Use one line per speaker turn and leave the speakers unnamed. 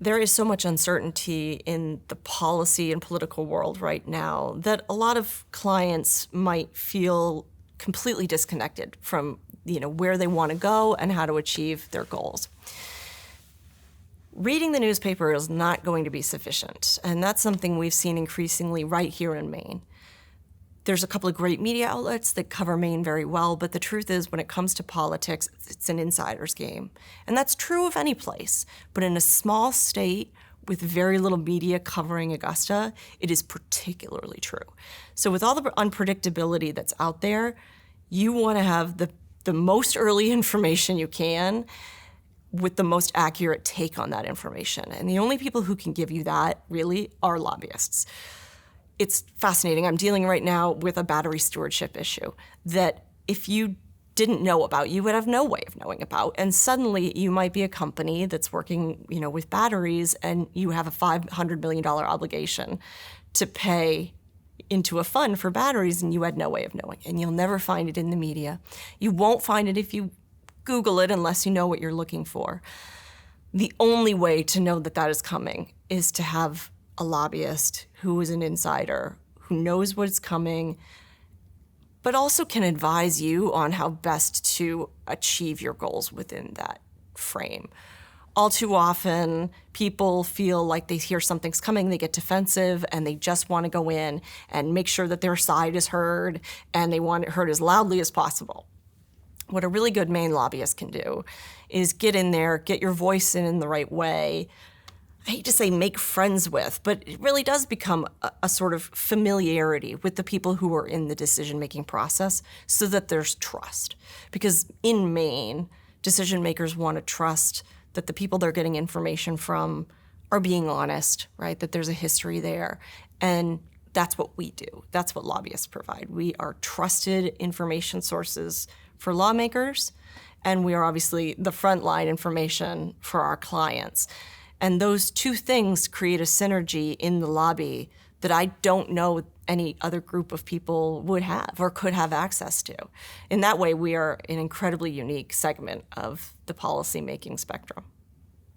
There is so much uncertainty in the policy and political world right now that a lot of clients might feel completely disconnected from, where they want to go and how to achieve their goals. Reading the newspaper is not going to be sufficient, and that's something we've seen increasingly right here in Maine. There's a couple of great media outlets that cover Maine very well, but the truth is when it comes to politics, it's an insider's game. And that's true of any place. But in a small state with very little media covering Augusta, it is particularly true. So with all the unpredictability that's out there, you want to have the most early information you can with the most accurate take on that information. And the only people who can give you that, really, are lobbyists. It's fascinating. I'm dealing right now with a battery stewardship issue that if you didn't know about, you would have no way of knowing about. And suddenly you might be a company that's working, with batteries, and you have a $500 million obligation to pay into a fund for batteries, and you had no way of knowing. And you'll never find it in the media. You won't find it if you Google it unless you know what you're looking for. The only way to know that that is coming is to have a lobbyist who is an insider, who knows what's coming, but also can advise you on how best to achieve your goals within that frame. All too often, people feel like they hear something's coming, they get defensive, and they just want to go in and make sure that their side is heard, and they want it heard as loudly as possible. What a really good Maine lobbyist can do is get in there, get your voice in the right way. I hate to say make friends with, but it really does become a sort of familiarity with the people who are in the decision-making process so that there's trust. Because in Maine, decision makers want to trust that the people they're getting information from are being honest, right? That there's a history there. And that's what we do. That's what lobbyists provide. We are trusted information sources for lawmakers, and we are obviously the frontline information for our clients. And those two things create a synergy in the lobby that I don't know any other group of people would have or could have access to. In that way, we are an incredibly unique segment of the policy-making spectrum.